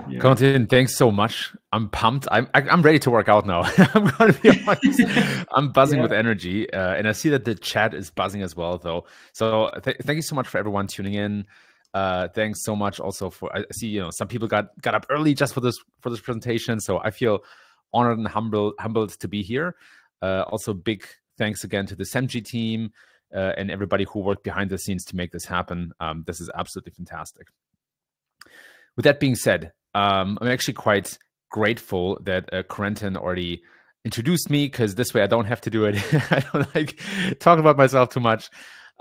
Yeah. Quentin, thanks so much. I'm pumped. I'm ready to work out now. I'm going to be honest. I'm buzzing with energy, and I see that the chat is buzzing as well, though. So thank you so much for everyone tuning in. Thanks so much also for, I see, some people got up early just for this presentation. So I feel honored and humbled to be here. Also, big thanks again to the SEMG team and everybody who worked behind the scenes to make this happen. This is absolutely fantastic. With that being said, I'm actually quite grateful that Corentin already introduced me, because this way I don't have to do it. I don't like talking about myself too much.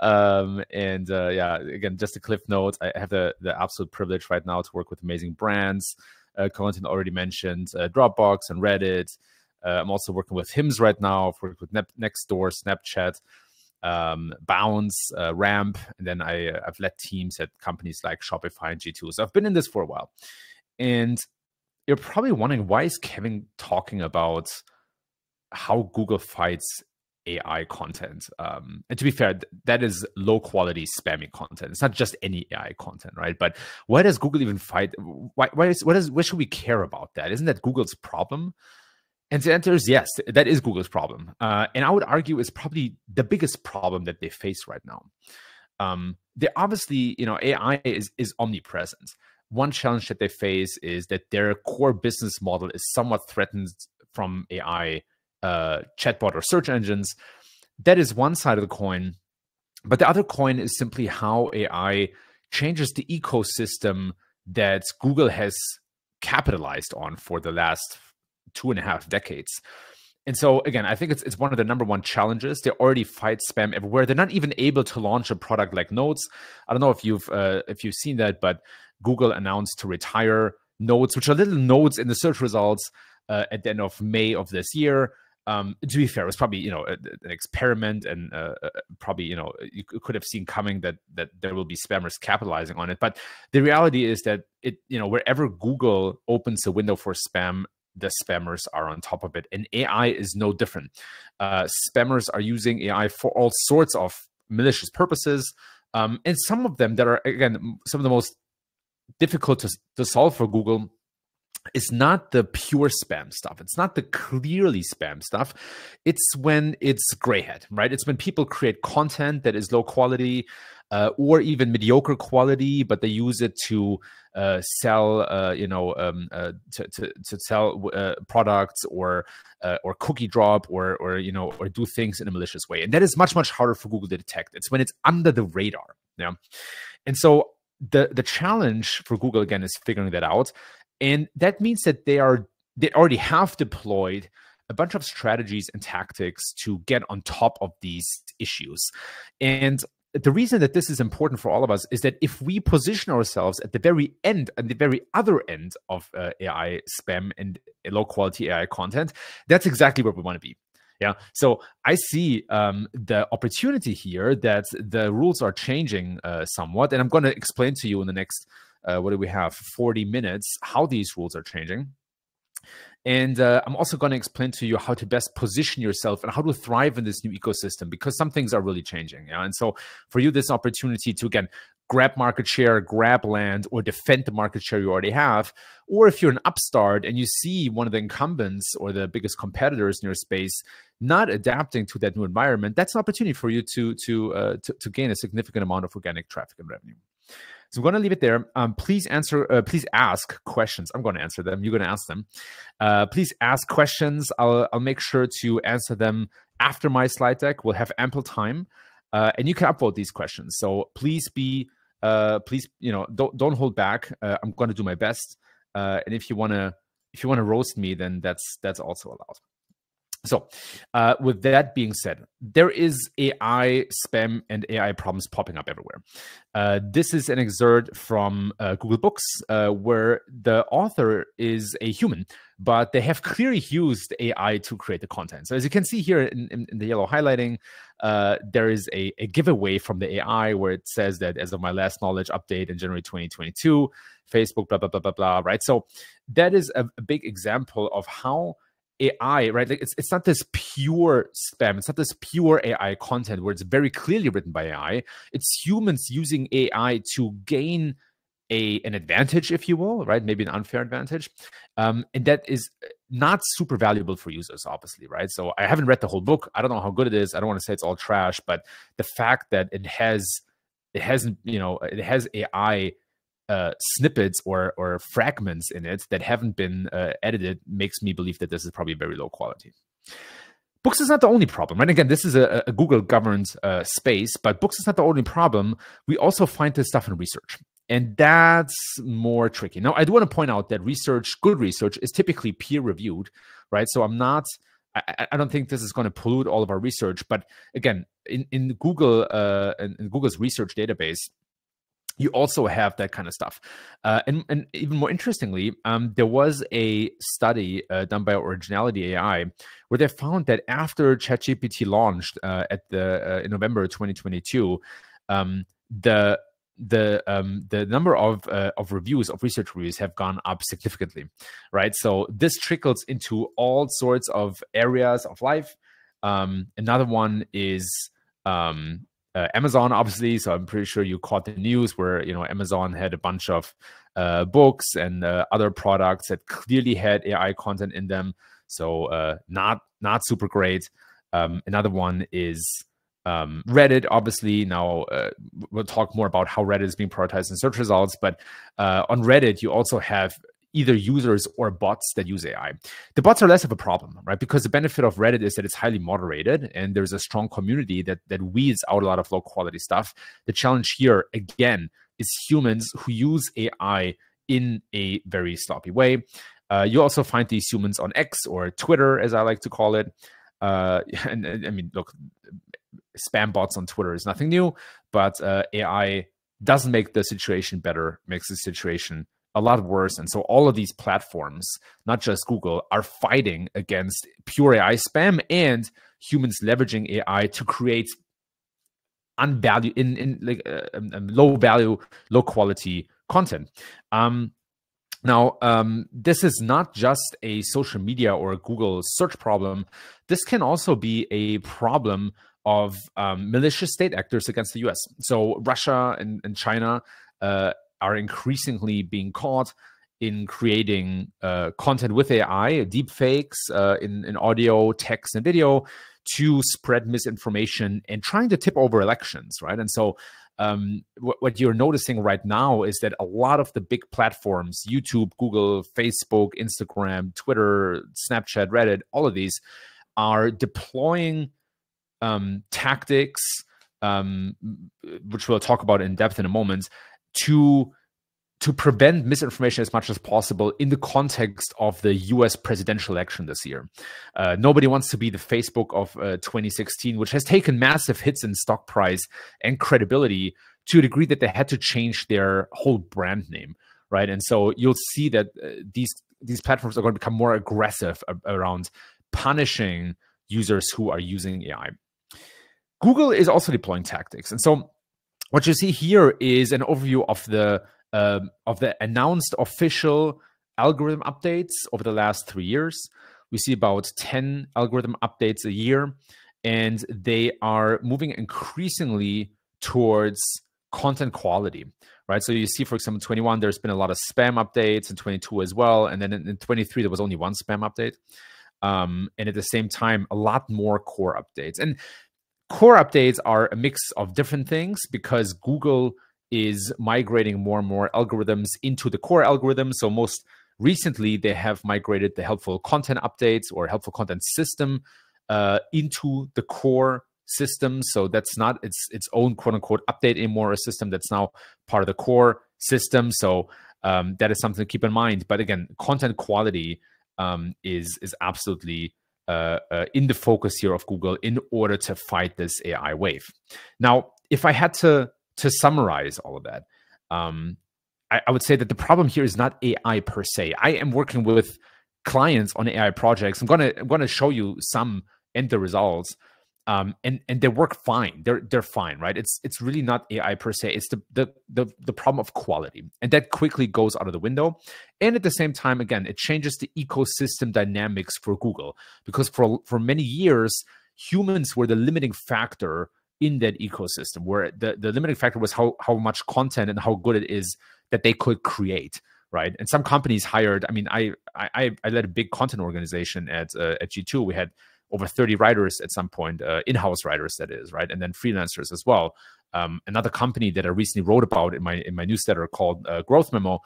Yeah, again, just a cliff note. I have the absolute privilege right now to work with amazing brands. Corentin already mentioned Dropbox and Reddit. I'm also working with HIMS right now. I've worked with Nextdoor, Snapchat, Bounce, Ramp, and then I've led teams at companies like Shopify and G2. So I've been in this for a while. And you're probably wondering, why is Kevin talking about how Google fights AI content? And to be fair, that is low quality spammy content. It's not just any AI content, right? But why does Google even fight? Why should we care about that? Isn't that Google's problem? And the answer is yes, that is Google's problem. And I would argue it's probably the biggest problem that they face right now. They obviously, AI is omnipresent. One challenge that they face is that their core business model is somewhat threatened from AI chatbot or search engines. That is one side of the coin. But the other coin is simply how AI changes the ecosystem that Google has capitalized on for the last 2.5 decades. And so again, I think it's one of the number one challenges. They already fight spam everywhere. They're not even able to launch a product like Notes. I don't know if you've seen that, but Google announced to retire Notes, which are little notes in the search results at the end of May of this year. To be fair, it was probably an experiment, and probably you could have seen coming that there will be spammers capitalizing on it. But the reality is that wherever Google opens a window for spam, the spammers are on top of it, and AI is no different. Spammers are using AI for all sorts of malicious purposes, and some of them that are, again, some of the most difficult to solve for Google is not the pure spam stuff. It's not the clearly spam stuff. It's when it's gray hat, right? It's when people create content that is low quality or even mediocre quality, but they use it to sell, to sell products or cookie drop or do things in a malicious way. And that is much harder for Google to detect. It's when it's under the radar. Yeah, and so the challenge for Google again is figuring that out. And that means that they already have deployed a bunch of strategies and tactics to get on top of these issues. And the reason that this is important for all of us is that if we position ourselves at the very end and the very other end of AI spam and low quality AI content, that's exactly where we want to be. Yeah. So I see the opportunity here that the rules are changing somewhat. And I'm going to explain to you in the next, what do we have, 40 minutes, how these rules are changing. And I'm also going to explain to you how to best position yourself and how to thrive in this new ecosystem, because some things are really changing. Yeah? And so for you, this opportunity to, again, grab market share, grab land, or defend the market share you already have. Or if you're an upstart and you see one of the incumbents or the biggest competitors in your space not adapting to that new environment, that's an opportunity for you to gain a significant amount of organic traffic and revenue. So I'm going to leave it there. Please ask questions. I'm going to answer them. You're going to ask them. Please ask questions. I'll make sure to answer them after my slide deck. We'll have ample time, and you can upvote these questions. So please don't hold back. I'm going to do my best. And if you want to roast me, then that's also allowed. So with that being said, there is AI spam and AI problems popping up everywhere. This is an excerpt from Google Books where the author is a human, but they have clearly used AI to create the content. So as you can see here in the yellow highlighting, there is a giveaway from the AI where it says that as of my last knowledge update in January 2022, Facebook, blah, blah, blah, blah, blah, right? So that is a big example of how AI, right? Like it's not this pure spam. It's not this pure AI content where it's very clearly written by AI. It's humans using AI to gain an advantage, if you will, right? Maybe an unfair advantage. And that is not super valuable for users, obviously, right? So I haven't read the whole book. I don't know how good it is. I don't want to say it's all trash, but the fact that it has AI snippets or fragments in it that haven't been edited makes me believe that this is probably very low quality. Books is not the only problem, right? Again, this is a Google governed space, but books is not the only problem. We also find this stuff in research, and that's more tricky. Now, I do want to point out that research, good research, is typically peer reviewed, right? So I don't think this is going to pollute all of our research, but again, in Google, in Google's research database, you also have that kind of stuff. And even more interestingly, there was a study done by Originality AI where they found that after ChatGPT launched in November 2022, the number of reviews, of research reviews, have gone up significantly, right? So this trickles into all sorts of areas of life. Another one is Amazon, obviously. So I'm pretty sure you caught the news where Amazon had a bunch of books and other products that clearly had AI content in them. So not super great. Another one is Reddit, obviously. Now we'll talk more about how Reddit is being prioritized in search results, but on Reddit you also have either users or bots that use AI. The bots are less of a problem, right? Because the benefit of Reddit is that it's highly moderated and there's a strong community that weeds out a lot of low quality stuff. The challenge here, again, is humans who use AI in a very sloppy way. You also find these humans on X, or Twitter, as I like to call it. And I mean, look, spam bots on Twitter is nothing new, but AI doesn't make the situation better, makes the situation a lot worse. And so all of these platforms, not just Google, are fighting against pure AI spam and humans leveraging AI to create low value, low quality content. Now, this is not just a social media or a Google search problem. This can also be a problem of malicious state actors against the US. So Russia and China are increasingly being caught in creating content with AI, deep fakes in audio, text, and video to spread misinformation and trying to tip over elections, right? And so what you're noticing right now is that a lot of the big platforms, YouTube, Google, Facebook, Instagram, Twitter, Snapchat, Reddit, all of these are deploying tactics, which we'll talk about in depth in a moment, to prevent misinformation as much as possible in the context of the US presidential election this year. Nobody wants to be the Facebook of 2016, which has taken massive hits in stock price and credibility to a degree that they had to change their whole brand name, right? And so you'll see that these platforms are going to become more aggressive around punishing users who are using AI. Google is also deploying tactics. And so what you see here is an overview of the announced official algorithm updates over the last 3 years. We see about 10 algorithm updates a year, and they are moving increasingly towards content quality, right? So you see, for example, 21, there's been a lot of spam updates, and 22 as well. And then in 23, there was only one spam update. And at the same time, a lot more core updates. And core updates are a mix of different things because Google is migrating more and more algorithms into the core algorithm. So most recently, they have migrated the helpful content updates or helpful content system into the core system. So that's not its own quote unquote update anymore, a system that's now part of the core system. So that is something to keep in mind. But again, content quality is absolutely in the focus here of Google in order to fight this AI wave. Now, if I had to summarize all of that, I would say that the problem here is not AI per se. I am working with clients on AI projects. I'm gonna show you some and the results, and they work fine. They're fine, right? It's really not AI per se. It's the problem of quality, and that quickly goes out of the window. And at the same time, again, it changes the ecosystem dynamics for Google because for many years, humans were the limiting factor in that ecosystem, where the limiting factor was how much content and how good it is that they could create, right? And some companies hired. I mean, I led a big content organization at G2. We had over 30 writers at some point, in-house writers, that is, right, and then freelancers as well. Another company that I recently wrote about in my newsletter called Growth Memo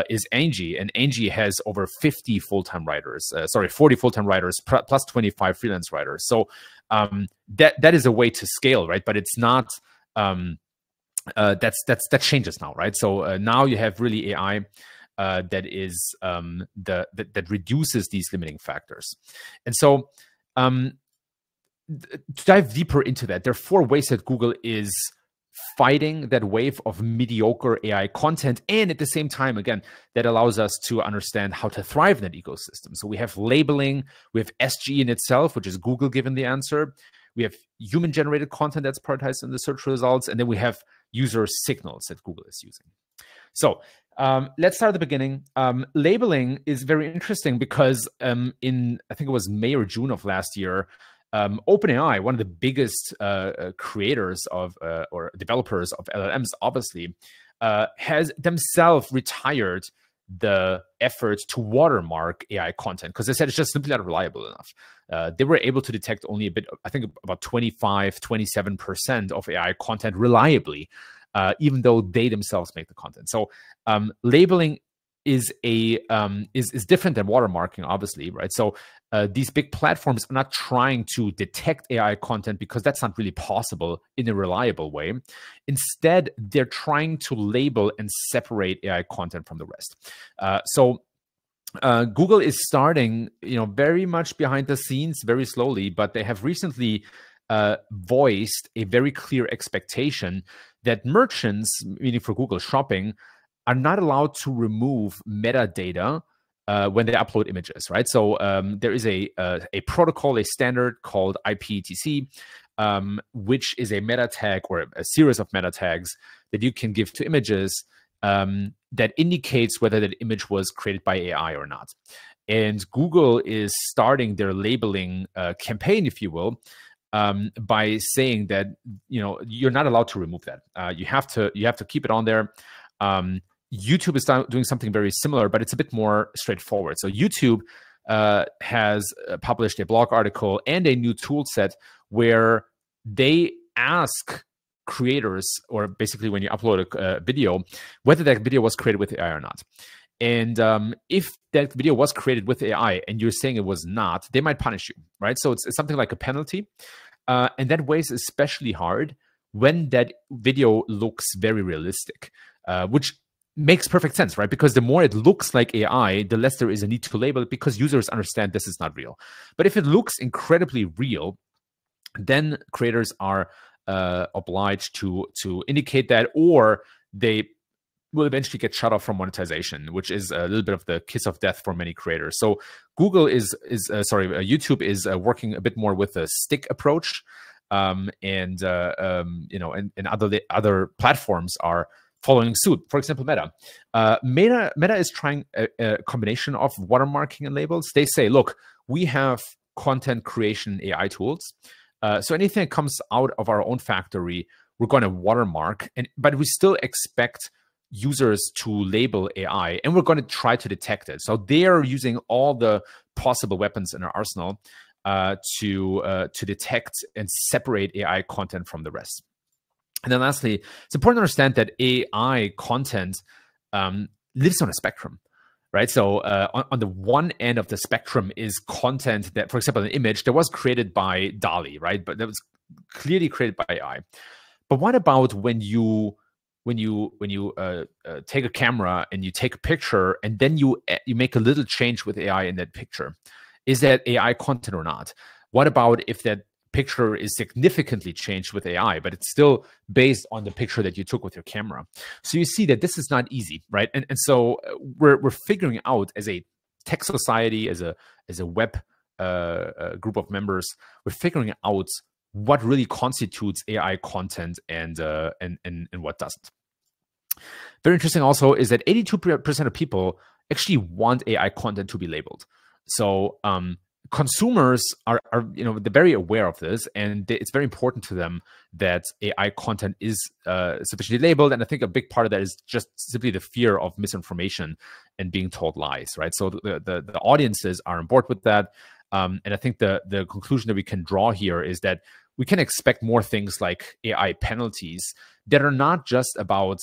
is Angie, and Angie has over 50 full-time writers. 40 full-time writers plus 25 freelance writers. So that is a way to scale, right? But it's not. That changes now, right? So now you have really AI that is that reduces these limiting factors, and so. To dive deeper into that, there are 4 ways that Google is fighting that wave of mediocre AI content, and at the same time, again, that allows us to understand how to thrive in that ecosystem. So we have labeling, we have SGE in itself, which is Google given the answer. We have human-generated content that's prioritized in the search results, and then we have user signals that Google is using. So let's start at the beginning. Labeling is very interesting because in, I think it was May or June of last year, OpenAI, one of the biggest creators of or developers of LLMs, obviously, has themselves retired the effort to watermark AI content because they said it's just simply not reliable enough. They were able to detect only a bit, I think about 27% of AI content reliably, even though they themselves make the content. So labeling is different than watermarking, obviously, right? So these big platforms are not trying to detect AI content because that's not really possible in a reliable way. Instead, they're trying to label and separate AI content from the rest. Google is starting, very much behind the scenes, very slowly, but they have recently voiced a very clear expectation that merchants, meaning for Google Shopping, are not allowed to remove metadata when they upload images, right? So there is a protocol, a standard called IPETC, which is a meta tag or a series of meta tags that you can give to images that indicates whether that image was created by AI or not. And Google is starting their labeling campaign, if you will, by saying that you're not allowed to remove that. You have to keep it on there. YouTube is doing something very similar, but it's a bit more straightforward. So YouTube has published a blog article and a new tool set where they ask creators, or basically when you upload a video, whether that video was created with AI or not. And if that video was created with AI and you're saying it was not, they might punish you, right? So it's something like a penalty. And that weighs especially hard when that video looks very realistic, which makes perfect sense, right? Because the more it looks like AI, the less there is a need to label it because users understand this is not real. But if it looks incredibly real, then creators are obliged to indicate that, or they will eventually get shut off from monetization, which is a little bit of the kiss of death for many creators. So YouTube is working a bit more with a stick approach, and other platforms are following suit. For example, Meta. Meta is trying a combination of watermarking and labels. They say, look, we have content creation AI tools. So anything that comes out of our own factory, we're going to watermark, but we still expect users to label AI, and we're going to try to detect it. So they are using all the possible weapons in our arsenal to detect and separate AI content from the rest. And then lastly, it's important to understand that AI content lives on a spectrum, right? So on the one end of the spectrum is content that, for example, an image that was created by DALL-E, right? But that was clearly created by AI. But what about when you take a camera and you take a picture and then you make a little change with AI in that picture? Is that AI content or not? What about if that picture is significantly changed with AI, but it's still based on the picture that you took with your camera? So you see that this is not easy, right? And so we're figuring out, as a tech society, as a web group of members, we're figuring out what really constitutes AI content and what doesn't. Very interesting also is that 82% of people actually want AI content to be labeled. So consumers are they're very aware of this, and it's very important to them that AI content is sufficiently labeled. And I think a big part of that is just simply the fear of misinformation and being told lies, right? So the audiences are on board with that. And I think the conclusion that we can draw here is that we can expect more things like AI penalties that are not just about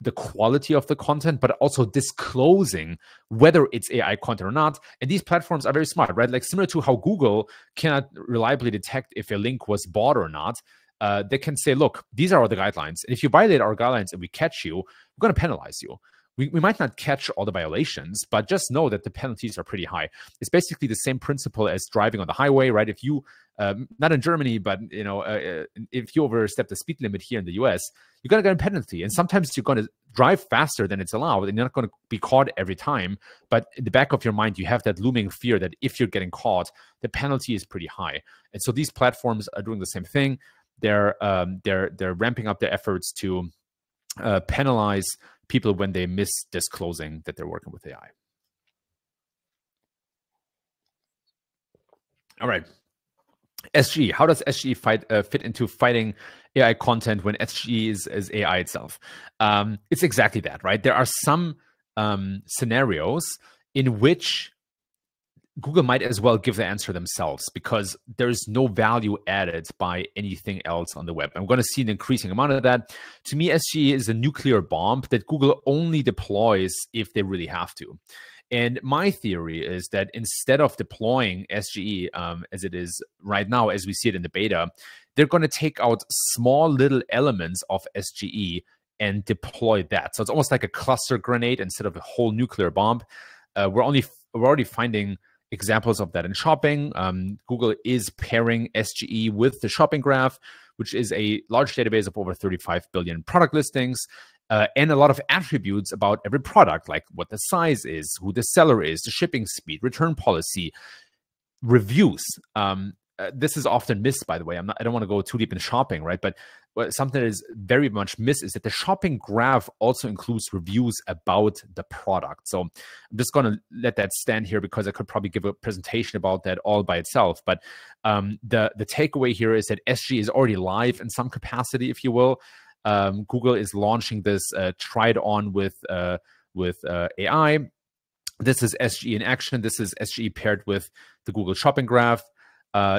the quality of the content, but also disclosing whether it's AI content or not. And these platforms are very smart, right? Like similar to how Google cannot reliably detect if a link was bought or not. They can say, look, these are the guidelines. And if you violate our guidelines and we catch you, we're going to penalize you. We might not catch all the violations, but just know that the penalties are pretty high. It's basically the same principle as driving on the highway, right? If you, not in Germany, but if you overstep the speed limit here in the US, you're going to get a penalty. And sometimes you're going to drive faster than it's allowed, and you're not going to be caught every time. But in the back of your mind, you have that looming fear that if you're getting caught, the penalty is pretty high. And so these platforms are doing the same thing. They're ramping up their efforts to penalize people when they miss disclosing that they're working with AI. All right. SGE. How does SGE fit into fighting AI content when SGE is AI itself? It's exactly that, right? There are some scenarios in which Google might as well give the answer themselves because there's no value added by anything else on the web. I'm going to see an increasing amount of that. To me, SGE is a nuclear bomb that Google only deploys if they really have to. And my theory is that instead of deploying SGE as it is right now, as we see it in the beta, they're going to take out small little elements of SGE and deploy that. So it's almost like a cluster grenade instead of a whole nuclear bomb. We're already finding examples of that in shopping. Google is pairing SGE with the shopping graph, which is a large database of over 35 billion product listings. And a lot of attributes about every product, like what the size is, who the seller is, the shipping speed, return policy, reviews. This is often missed, by the way. I don't want to go too deep in shopping, right? But something that is very much missed is that the shopping graph also includes reviews about the product. So I'm just going to let that stand here because I could probably give a presentation about that all by itself. But the takeaway here is that SG is already live in some capacity, if you will. Google is launching this try it on with AI. This is SGE in action. This is SGE paired with the Google Shopping Graph.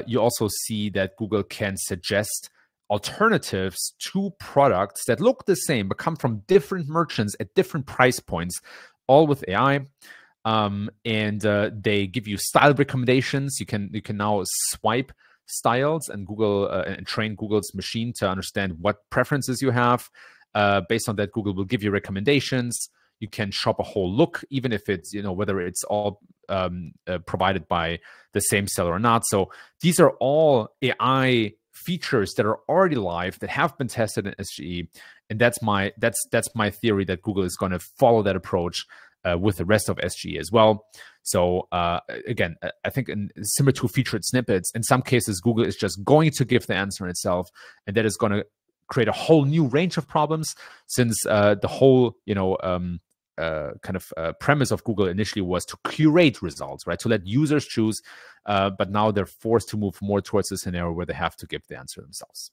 You also see that Google can suggest alternatives to products that look the same but come from different merchants at different price points, all with AI. They give you style recommendations. You can now swipe styles and Google and train Google's machine to understand what preferences you have. Based on that, Google will give you recommendations. You can shop a whole look, even if it's, whether it's all provided by the same seller or not. So these are all AI features that are already live, that have been tested in SGE. And that's my theory, that Google is going to follow that approach with the rest of SGE as well. So again, I think similar to featured snippets, in some cases, Google is just going to give the answer in itself, and that is going to create a whole new range of problems, since the whole premise of Google initially was to curate results, right? To let users choose, but now they're forced to move more towards a scenario where they have to give the answer themselves.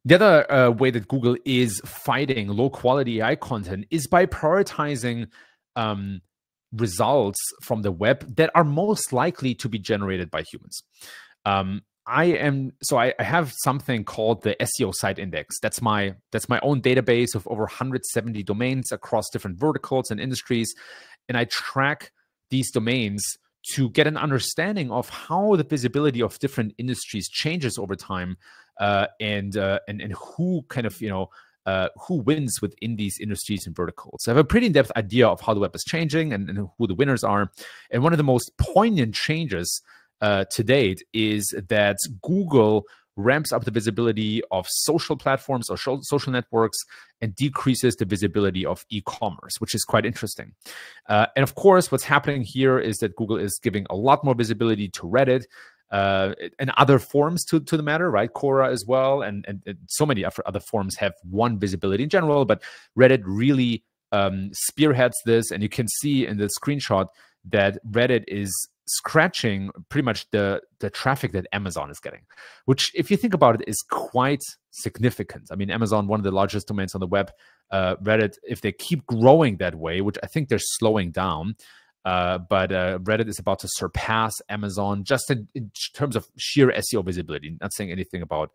The other way that Google is fighting low-quality AI content is by prioritizing results from the web that are most likely to be generated by humans. I have something called the SEO Site Index. That's my own database of over 170 domains across different verticals and industries, and I track these domains to get an understanding of how the visibility of different industries changes over time, and who kind of who wins within these industries and verticals. So I have a pretty in-depth idea of how the web is changing and who the winners are. And one of the most poignant changes to date is that Google ramps up the visibility of social platforms or social networks and decreases the visibility of e-commerce, which is quite interesting. And of course, what's happening here is that Google is giving a lot more visibility to Reddit and other forums to the matter, right? Quora as well. And so many other forums have one visibility in general, but Reddit really spearheads this. And you can see in the screenshot that Reddit is scratching pretty much the traffic that Amazon is getting, which, if you think about it, is quite significant. I mean, Amazon, one of the largest domains on the web, Reddit, if they keep growing that way, which I think they're slowing down, but Reddit is about to surpass Amazon just in terms of sheer SEO visibility. Not saying anything about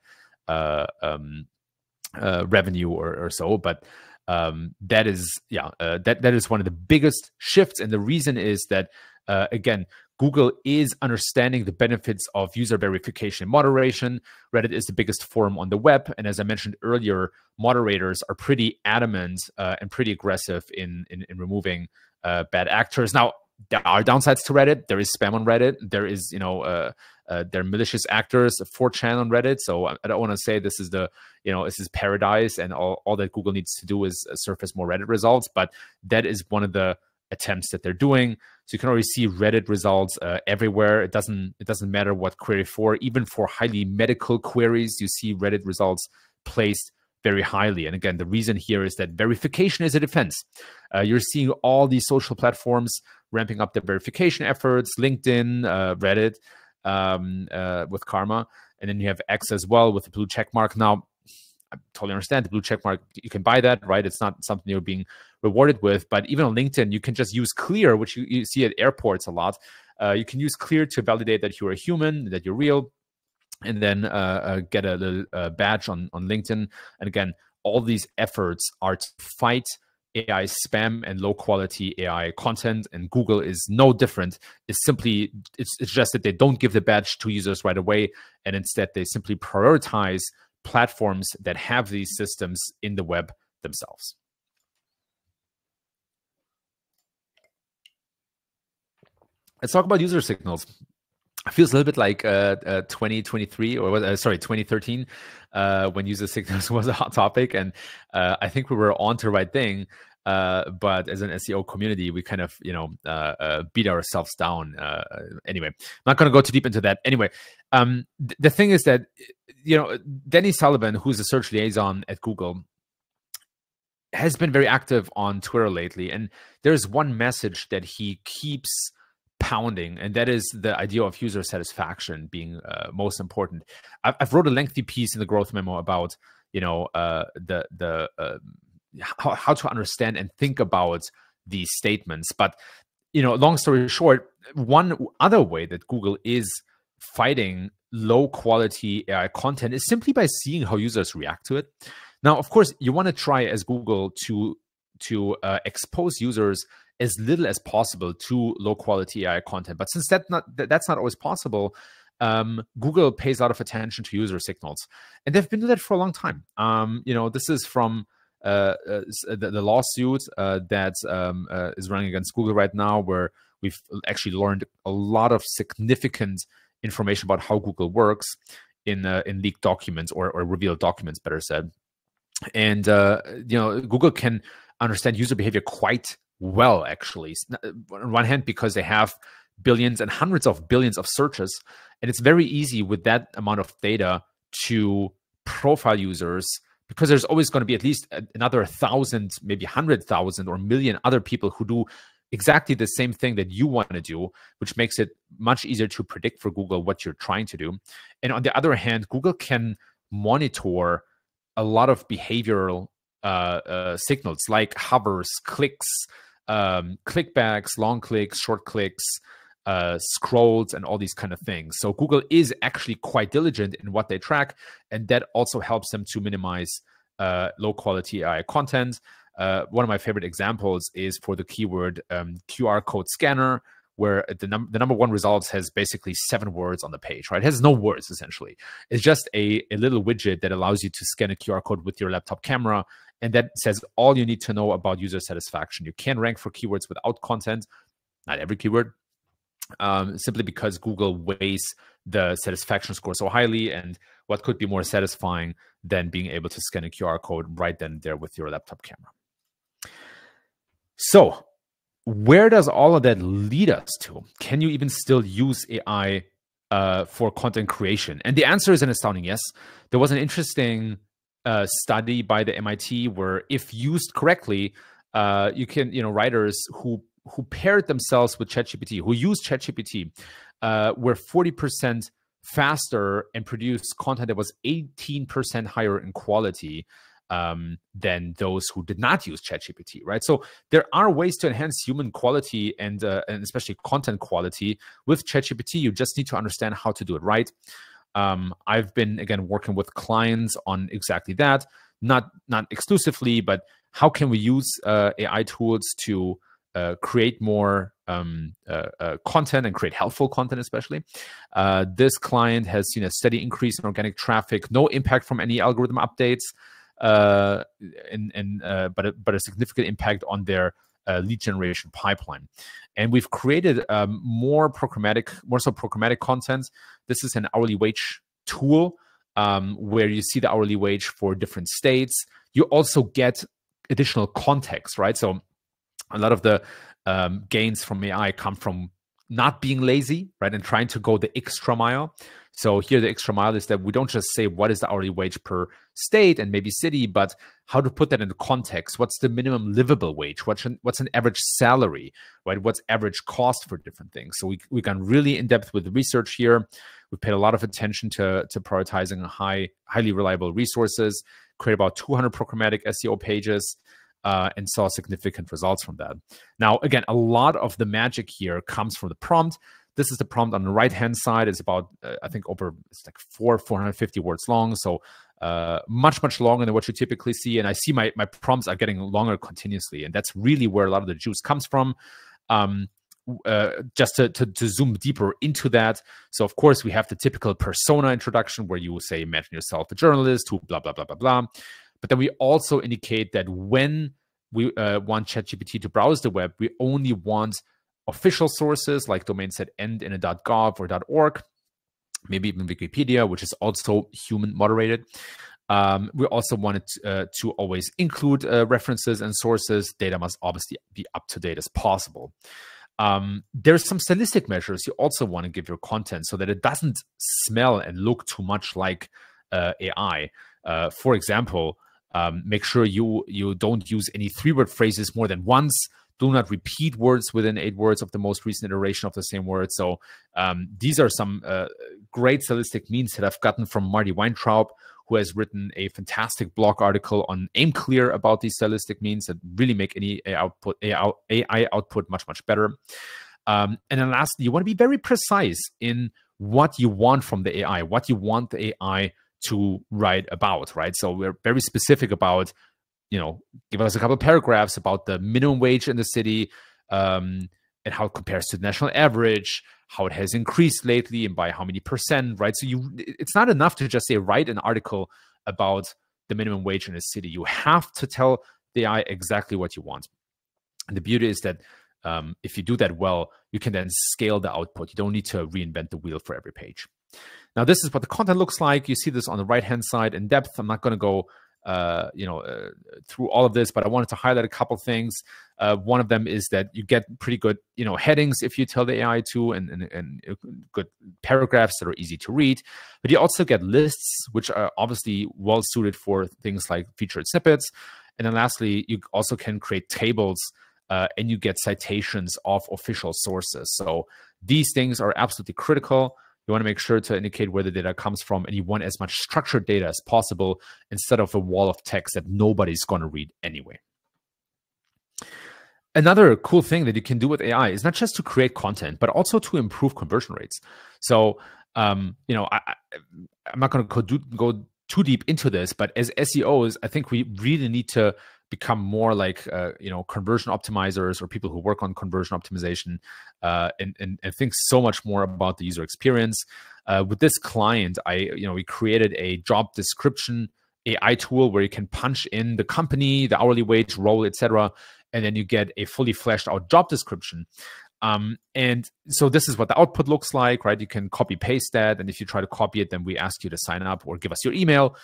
revenue or so, but that is that is one of the biggest shifts. And the reason is that again, Google is understanding the benefits of user verification and moderation. Reddit is the biggest forum on the web, and as I mentioned earlier, moderators are pretty adamant and pretty aggressive in removing bad actors. Now, there are downsides to Reddit. There is spam on Reddit. There is, there are malicious actors, 4chan on Reddit. So I don't want to say this is this is paradise and all that Google needs to do is surface more Reddit results, but that is one of the attempts that they're doing. So you can already see Reddit results everywhere. It doesn't matter what query for. Even for highly medical queries, you see Reddit results placed very highly. And again, the reason here is that verification is a defense. You're seeing all these social platforms ramping up their verification efforts, LinkedIn, Reddit with Karma, and then you have X as well with the blue check mark. Now, I totally understand the blue check mark. You can buy that, right? It's not something you're being rewarded with. But even on LinkedIn, you can just use Clear, which you see at airports a lot. You can use Clear to validate that you're a human, that you're real, and then get a little badge on LinkedIn. And again, all these efforts are to fight AI spam and low quality AI content, and Google is no different. It's just that they don't give the badge to users right away, and instead they simply prioritize platforms that have these systems in the web themselves. Let's talk about user signals. It feels a little bit like 2023 or 2013 when user signals was a hot topic, and I think we were on to the right thing. But as an SEO community, we kind of beat ourselves down. Anyway, I'm not going to go too deep into that. Anyway, the thing is that Denny Sullivan, who's a search liaison at Google, has been very active on Twitter lately, and there's one message that he keeps pounding, and that is the idea of user satisfaction being most important. I've wrote a lengthy piece in the growth memo about how to understand and think about these statements. But long story short, one other way that Google is fighting low quality AI content is simply by seeing how users react to it. Now, of course, you want to try as Google to expose users as little as possible to low quality AI content. But since that's not always possible, Google pays a lot of attention to user signals, and they've been doing that for a long time. This is from the lawsuit that is running against Google right now, where we've actually learned a lot of significant information about how Google works in leaked documents or revealed documents, better said. And Google can understand user behavior quite well, actually. On one hand, because they have billions and hundreds of billions of searches, and it's very easy with that amount of data to profile users, because there's always going to be at least another 1,000, maybe 100,000 or a million other people who do exactly the same thing that you want to do, which makes it much easier to predict for Google what you're trying to do. And on the other hand, Google can monitor a lot of behavioral signals like hovers, clicks, clickbacks, long clicks, short clicks, scrolls, and all these kind of things. So Google is actually quite diligent in what they track, and that also helps them to minimize low quality AI content. One of my favorite examples is for the keyword QR code scanner, where the number one results has basically 7 words on the page, right? It has no words, essentially. It's just a little widget that allows you to scan a QR code with your laptop camera, and that says all you need to know about user satisfaction. You can rank for keywords without content, not every keyword, simply because Google weighs the satisfaction score so highly, and what could be more satisfying than being able to scan a QR code right then and there with your laptop camera. So where does all of that lead us to? Can you even still use AI for content creation? And the answer is an astounding yes. There was an interesting study by the MIT where, if used correctly, you can, writers who who paired themselves with ChatGPT, who used ChatGPT, were 40% faster and produced content that was 18% higher in quality than those who did not use ChatGPT, right? So there are ways to enhance human quality and especially content quality with ChatGPT. You just need to understand how to do it right. I've been, again, working with clients on exactly that, not exclusively, but how can we use AI tools to create more content and create helpful content, especially. This client has seen a steady increase in organic traffic, no impact from any algorithm updates, but a significant impact on their lead generation pipeline. And we've created more programmatic content. This is an hourly wage tool where you see the hourly wage for different states. You also get additional context, right? So a lot of the gains from AI come from not being lazy, right, and trying to go the extra mile. So here the extra mile is that we don't just say what is the hourly wage per state and maybe city, but how to put that into context. What's the minimum livable wage? What's an average salary, right? What's average cost for different things? So we've gone really in depth with the research here. We paid a lot of attention to prioritizing highly reliable resources, create about 200 programmatic SEO pages, and saw significant results from that. Now, again, a lot of the magic here comes from the prompt. This is the prompt on the right-hand side. It's about, I think, it's like 450 words long. So much longer than what you typically see. And I see my prompts are getting longer continuously. And that's really where a lot of the juice comes from. Just to zoom deeper into that. So, of course, we have the typical persona introduction where you will say, imagine yourself a journalist who blah, blah, blah, blah, blah. But then we also indicate that when we want ChatGPT to browse the web, we only want official sources like domains that end in a .gov or .org, maybe even Wikipedia, which is also human moderated. We also wanted to always include references and sources. Data must obviously be up to date as possible. There's some stylistic measures you also want to give your content so that it doesn't smell and look too much like AI. For example, make sure you don't use any 3-word phrases more than once. Do not repeat words within 8 words of the most recent iteration of the same word. So these are some great stylistic means that I've gotten from Marty Weintraub, who has written a fantastic blog article on AimClear about these stylistic means that really make any AI output much better. And then lastly, you want to be very precise in what you want from the AI, what you want the AI to write about, right? So we're very specific about, give us a couple of paragraphs about the minimum wage in the city and how it compares to the national average, how it has increased lately and by how many percent, right? So it's not enough to just say, write an article about the minimum wage in a city. You have to tell the AI exactly what you want. And the beauty is that if you do that well, you can then scale the output. You don't need to reinvent the wheel for every page. Now, this is what the content looks like. You see this on the right-hand side in depth. I'm not going to go through all of this, but I wanted to highlight a couple things. One of them is that you get pretty good, headings if you tell the AI to, and good paragraphs that are easy to read. But you also get lists, which are obviously well suited for things like featured snippets. And then lastly, you also can create tables and you get citations of official sources. So these things are absolutely critical. You want to make sure to indicate where the data comes from, and you want as much structured data as possible instead of a wall of text that nobody's going to read anyway. Another cool thing that you can do with AI is not just to create content, but also to improve conversion rates. So, I'm not going to go too deep into this, but as SEOs, I think we really need to become more like conversion optimizers or people who work on conversion optimization and think so much more about the user experience. With this client, we created a job description AI tool where you can punch in the company, the hourly wage, role, etc., and then you get a fully fleshed out job description. And so this is what the output looks like, right? You can copy paste that, and if you try to copy it, then we ask you to sign up or give us your email.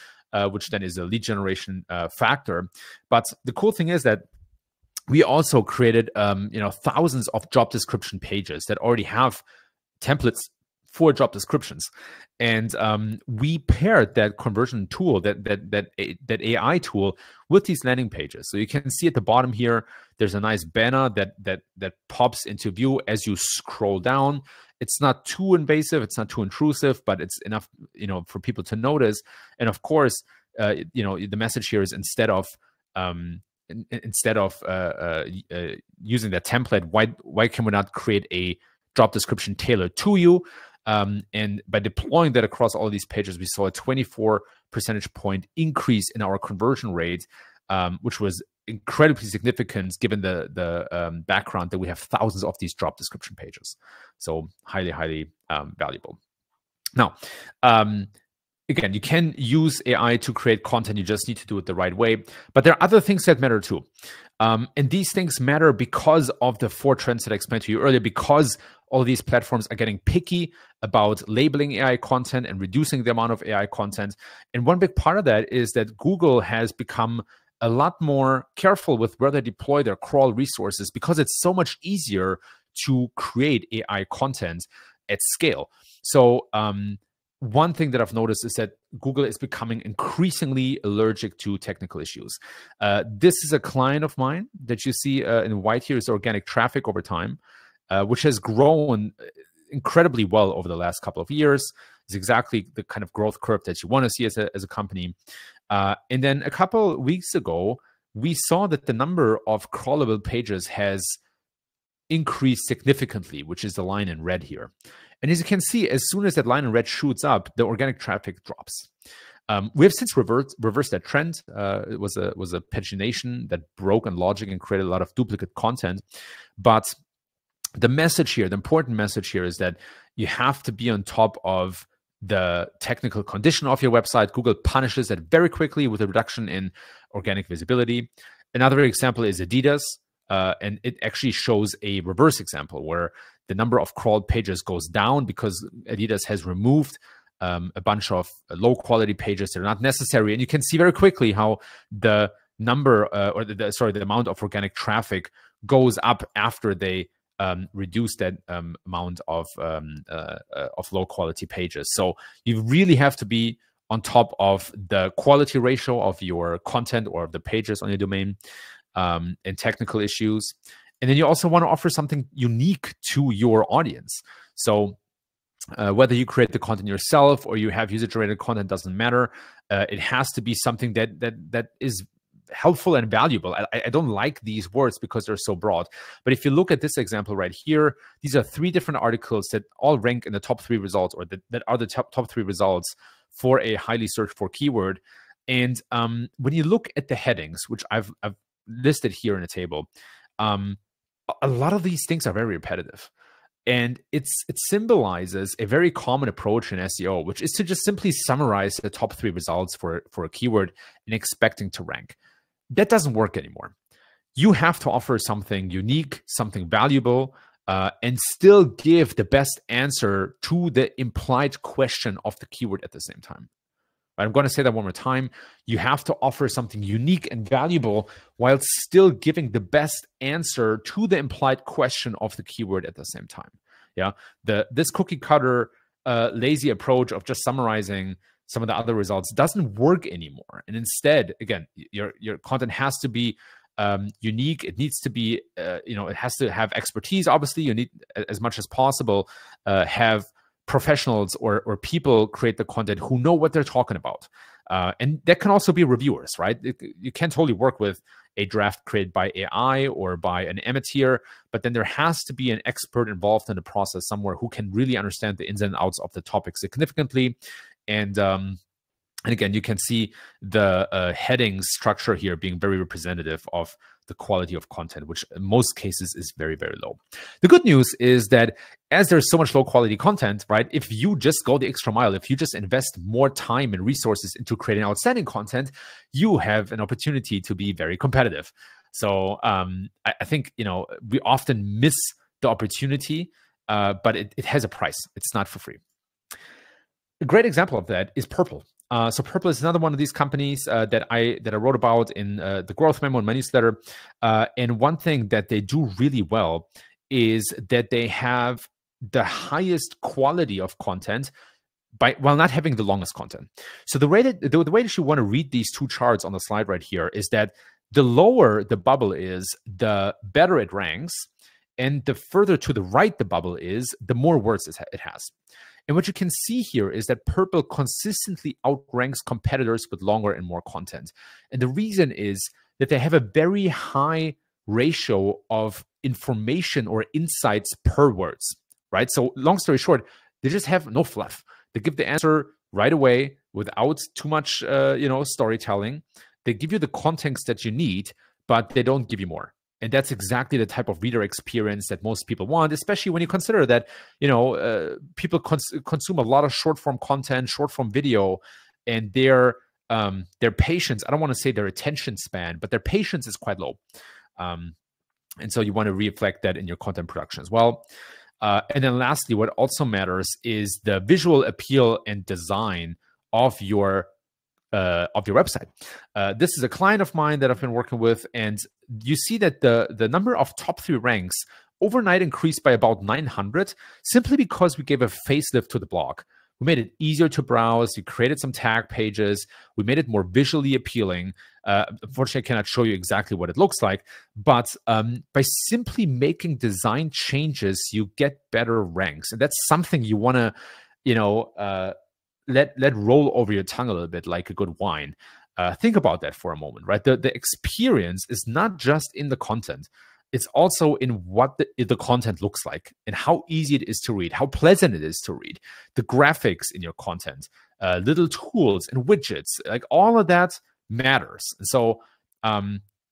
Which then is a lead generation factor. But the cool thing is that we also created, thousands of job description pages that already have templates for job descriptions. And we paired that conversion tool, that AI tool, with these landing pages. So you can see at the bottom here, there's a nice banner that pops into view as you scroll down. It's not too invasive, it's not too intrusive, but it's enough, for people to notice. And of course, the message here is instead of using that template, why can we not create a job description tailored to you? And by deploying that across all these pages, we saw a 24 percentage point increase in our conversion rate, which was incredibly significant given the background that we have thousands of these job description pages. So highly, highly valuable. Now, again, you can use AI to create content. You just need to do it the right way. But there are other things that matter too. And these things matter because of the 4 trends that I explained to you earlier, because all these platforms are getting picky about labeling AI content and reducing the amount of AI content. And one big part of that is that Google has become a lot more careful with where they deploy their crawl resources, because it's so much easier to create AI content at scale. So one thing that I've noticed is that Google is becoming increasingly allergic to technical issues. This is a client of mine that you see in white here is organic traffic over time, which has grown incredibly well over the last couple of years. It's exactly the kind of growth curve that you want to see as a company. And then a couple weeks ago, we saw that the number of crawlable pages has increased significantly, which is the line in red here. And as you can see, as soon as that line in red shoots up, the organic traffic drops. We have since reversed that trend. It was a pagination that broke on logic and created a lot of duplicate content. But the message here, the important message here, is that you have to be on top of the technical condition of your website. Google punishes that very quickly with a reduction in organic visibility. Another example is Adidas, and it actually shows a reverse example where the number of crawled pages goes down because Adidas has removed a bunch of low quality pages that are not necessary. And you can see very quickly how the number the amount of organic traffic goes up after they reduce that amount of low quality pages. So you really have to be on top of the quality ratio of your content or of the pages on your domain, and technical issues. And then you also want to offer something unique to your audience. So whether you create the content yourself or you have user-generated content, doesn't matter. It has to be something that is helpful and valuable. I don't like these words because they're so broad. But if you look at this example right here, these are 3 different articles that all rank in the top 3 results, or that are the top 3 results for a highly searched for keyword. And when you look at the headings, which I've listed here in a table, a lot of these things are very repetitive. And it symbolizes a very common approach in SEO, which is to just simply summarize the top 3 results for a keyword and expecting to rank. That doesn't work anymore. You have to offer something unique, something valuable, and still give the best answer to the implied question of the keyword at the same time. I'm going to say that one more time. You have to offer something unique and valuable while still giving the best answer to the implied question of the keyword at the same time. Yeah, this cookie cutter, lazy approach of just summarizing some of the other results doesn't work anymore. And instead, again, your content has to be unique. It needs to be, it has to have expertise. Obviously, you need, as much as possible, have professionals or people create the content who know what they're talking about. And that can also be reviewers, right? You can totally work with a draft created by AI or by an amateur, but then there has to be an expert involved in the process somewhere who can really understand the ins and outs of the topic significantly. And again, you can see the heading structure here being very representative of the quality of content, which in most cases is very, very low. The good news is that as there's so much low quality content, right, if you just go the extra mile, if you just invest more time and resources into creating outstanding content, you have an opportunity to be very competitive. So I think, we often miss the opportunity, but it has a price. It's not for free. A great example of that is Purple. So Purple is another one of these companies that I wrote about in the growth memo in my newsletter. And one thing that they do really well is that they have the highest quality of content while not having the longest content. So the way that you want to read these two charts on the slide right here is that the lower the bubble is, the better it ranks, and the further to the right the bubble is, the more words it has. And what you can see here is that purple consistently outranks competitors with longer and more content. And the reason is that they have a very high ratio of information or insights per words, right? So long story short, they just have no fluff. They give the answer right away without too much, storytelling. They give you the context that you need, but they don't give you more. And that's exactly the type of reader experience that most people want, especially when you consider that, people consume a lot of short form content, short form video, and their patience, I don't want to say their attention span, but their patience is quite low. And so you want to reflect that in your content production as well. And then lastly, what also matters is the visual appeal and design of your website. This is a client of mine that I've been working with, and you see that the number of top 3 ranks overnight increased by about 900, simply because we gave a facelift to the blog. We made it easier to browse. We created some tag pages. We made it more visually appealing. Unfortunately, I cannot show you exactly what it looks like, but by simply making design changes, you get better ranks. And that's something you want to, let roll over your tongue a little bit like a good wine. Think about that for a moment, right? The experience is not just in the content. It's also in what the content looks like and how easy it is to read, how pleasant it is to read, the graphics in your content, little tools and widgets, like all of that matters. And so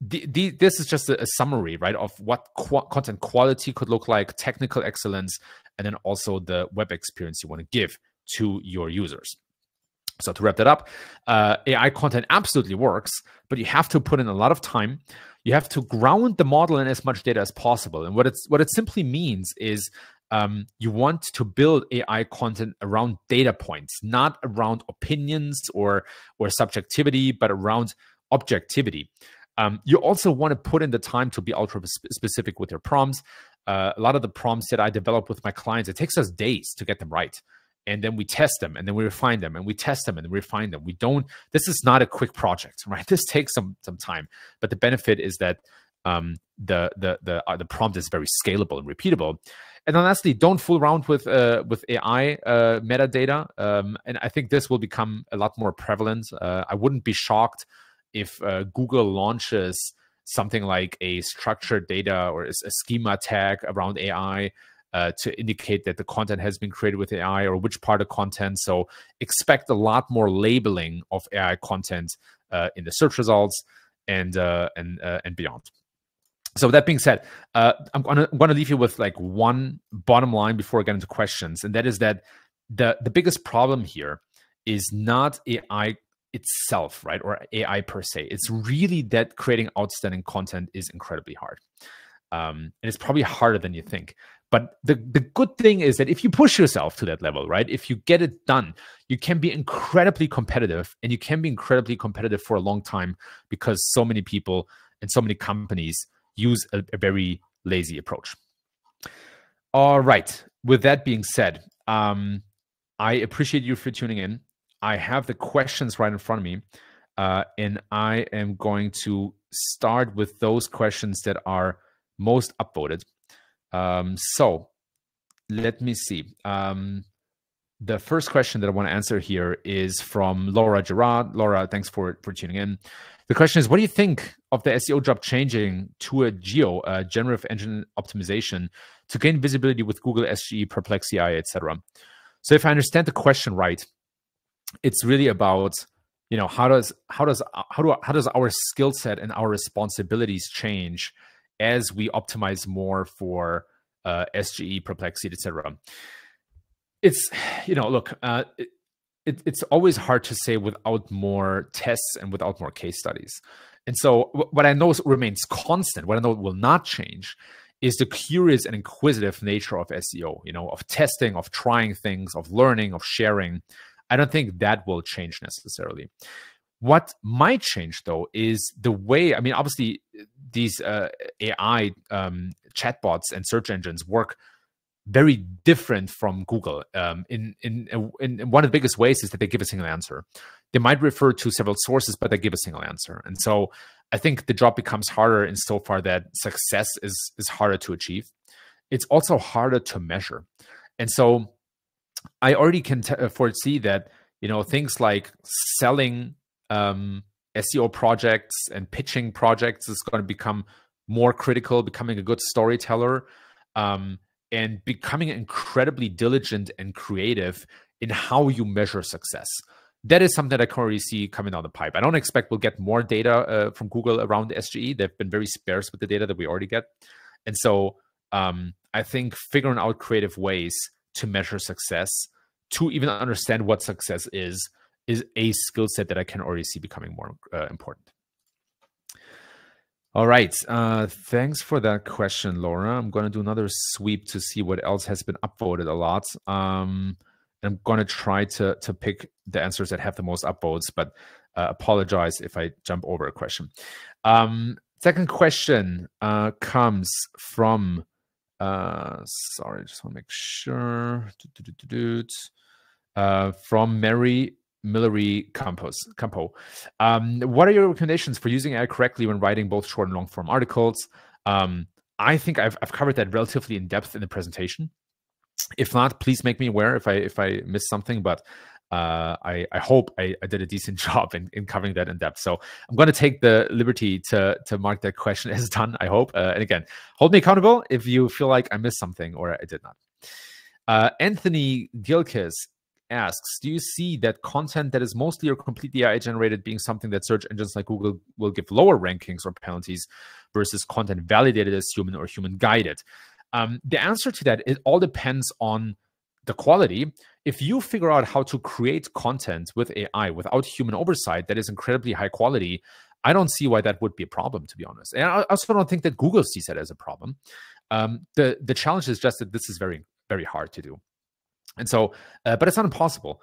this is just a summary, right, of what content quality could look like, technical excellence, and then also the web experience you want to give to your users. So to wrap that up, AI content absolutely works, but you have to put in a lot of time. You have to ground the model in as much data as possible. And what it simply means is you want to build AI content around data points, not around opinions or subjectivity, but around objectivity. You also want to put in the time to be ultra specific with your prompts. A lot of the prompts that I develop with my clients, it takes us days to get them right. And then we test them, and then we refine them, and we test them, and then we refine them. This is not a quick project, right? This takes some time, but the benefit is that the prompt is very scalable and repeatable. And then lastly, don't fool around with AI metadata. And I think this will become a lot more prevalent. I wouldn't be shocked if Google launches something like a structured data or a schema tag around AI to indicate that the content has been created with AI or which part of content. So expect a lot more labeling of AI content in the search results and beyond. So with that being said, I'm gonna leave you with like one bottom line before I get into questions, and that is that the biggest problem here is not AI itself, right, or AI per se. It's really that creating outstanding content is incredibly hard, and it's probably harder than you think. But the good thing is that if you push yourself to that level, right, if you get it done, you can be incredibly competitive, and you can be incredibly competitive for a long time because so many people and so many companies use a very lazy approach. All right. With that being said, I appreciate you for tuning in. I have the questions right in front of me, and I am going to start with those questions that are most upvoted. So let me see. The first question that I want to answer here is from Laura Gerard. Laura, thanks for tuning in. The question is, what do you think of the SEO job changing to a GEO, generative engine optimization, to gain visibility with Google, SGE, Perplexity, etc.? So if I understand the question right, it's really about, how does our skill set and our responsibilities change as we optimize more for SGE, Perplexity, etc. It's, look, it's always hard to say without more tests and without more case studies. And so what I know remains constant, what I know will not change, is the curious and inquisitive nature of SEO, of testing, of trying things, of learning, of sharing. I don't think that will change necessarily. What might change, though, is the way, obviously, these AI chatbots and search engines work very different from Google. In one of the biggest ways is that they give a single answer. They might refer to several sources, but they give a single answer. And so I think the job becomes harder insofar that success is harder to achieve. It's also harder to measure. And so I already can foresee that, things like selling SEO projects and pitching projects is going to become more critical, becoming a good storyteller, and becoming incredibly diligent and creative in how you measure success. That is something that I can already see coming down the pipe. I don't expect we'll get more data from Google around the SGE. They've been very sparse with the data that we already get. And so I think figuring out creative ways to measure success, to even understand what success is a skill set that I can already see becoming more important. All right. Thanks for that question, Laura. I'm going to do another sweep to see what else has been upvoted a lot. I'm going to try to pick the answers that have the most upvotes, but apologize if I jump over a question. Second question comes from, sorry, just want to make sure, from Mary Millery Campo. What are your recommendations for using AI correctly when writing both short and long form articles? I think I've covered that relatively in depth in the presentation. If not, please make me aware if I missed something, but I hope I did a decent job in covering that in depth. So I'm going to take the liberty to mark that question as done, I hope. And again, hold me accountable if you feel like I missed something or I did not. Anthony Gilkis asks, do you see that content that is mostly or completely AI generated being something that search engines like Google will give lower rankings or penalties versus content validated as human or human guided? The answer to that, it all depends on the quality. If you figure out how to create content with AI without human oversight that is incredibly high quality, I don't see why that would be a problem, to be honest. And I also don't think that Google sees that as a problem. The challenge is just that this is very, very hard to do. And so, but it's not impossible.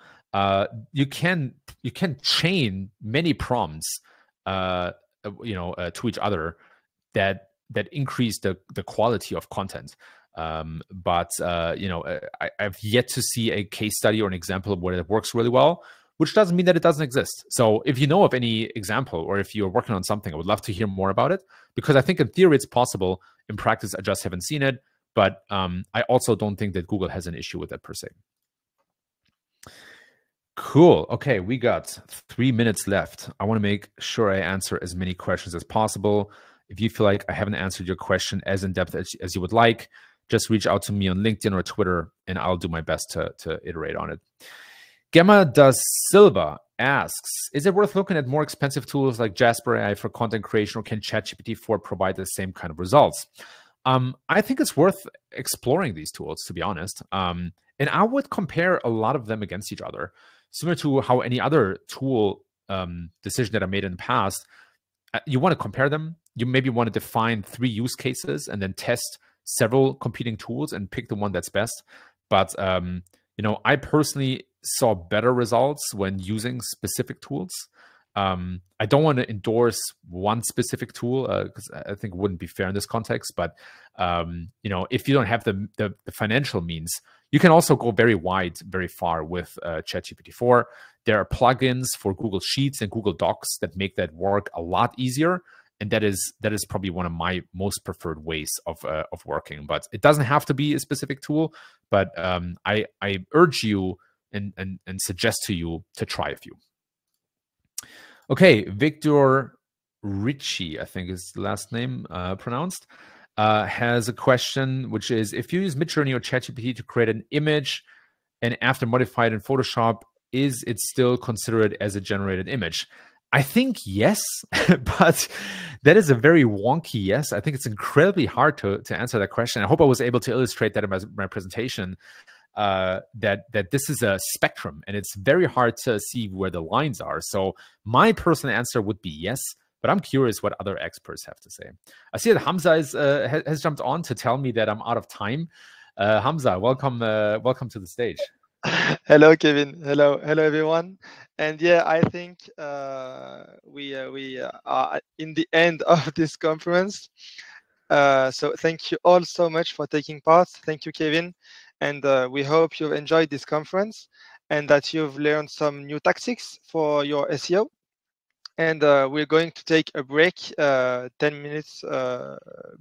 You can chain many prompts, to each other that increase the quality of content. But I've yet to see a case study or an example of where it works really well, which doesn't mean that it doesn't exist. So if you know of any example, or if you're working on something, I would love to hear more about it, because I think in theory it's possible. In practice, I just haven't seen it. But I also don't think that Google has an issue with that per se. Cool. Okay, we got 3 minutes left. I want to make sure I answer as many questions as possible. If you feel like I haven't answered your question as in depth as you would like, just reach out to me on LinkedIn or Twitter, and I'll do my best to iterate on it. Gemma da Silva asks, is it worth looking at more expensive tools like Jasper AI for content creation, or can ChatGPT-4 provide the same kind of results? I think it's worth exploring these tools, to be honest. And I would compare a lot of them against each other, similar to how any other tool decision that I made in the past. You want to compare them. You maybe want to define 3 use cases and then test several competing tools and pick the one that's best. But I personally saw better results when using specific tools. I don't want to endorse one specific tool because I think it wouldn't be fair in this context. But if you don't have the financial means, you can also go very wide, very far with ChatGPT-4. There are plugins for Google Sheets and Google Docs that make that work a lot easier. And that is probably one of my most preferred ways of working. But it doesn't have to be a specific tool. But I urge you and suggest to you to try a few. Okay, Victor Ricci, I think is the last name pronounced, has a question, which is, if you use Midjourney or ChatGPT to create an image and after modified in Photoshop, is it still considered as a generated image? I think yes, but that is a very wonky yes. I think it's incredibly hard to answer that question. I hope I was able to illustrate that in my presentation, that this is a spectrum and it's very hard to see where the lines are. So my personal answer would be yes, but I'm curious what other experts have to say. I see that Hamza has jumped on to tell me that I'm out of time. Hamza, welcome to the stage. Hello, Kevin. Hello, everyone. And yeah, I think we are in the end of this conference. So thank you all so much for taking part. Thank you, Kevin. And we hope you've enjoyed this conference and that you've learned some new tactics for your SEO. And we're going to take a break, 10 minutes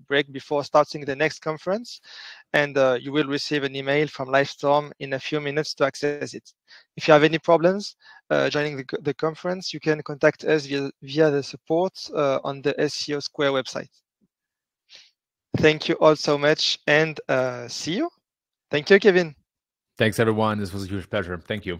break before starting the next conference. And you will receive an email from Livestorm in a few minutes to access it. If you have any problems joining the conference, you can contact us via the support on the SEO Square website. Thank you all so much, and see you. Thank you, Kevin. Thanks, everyone. This was a huge pleasure. Thank you.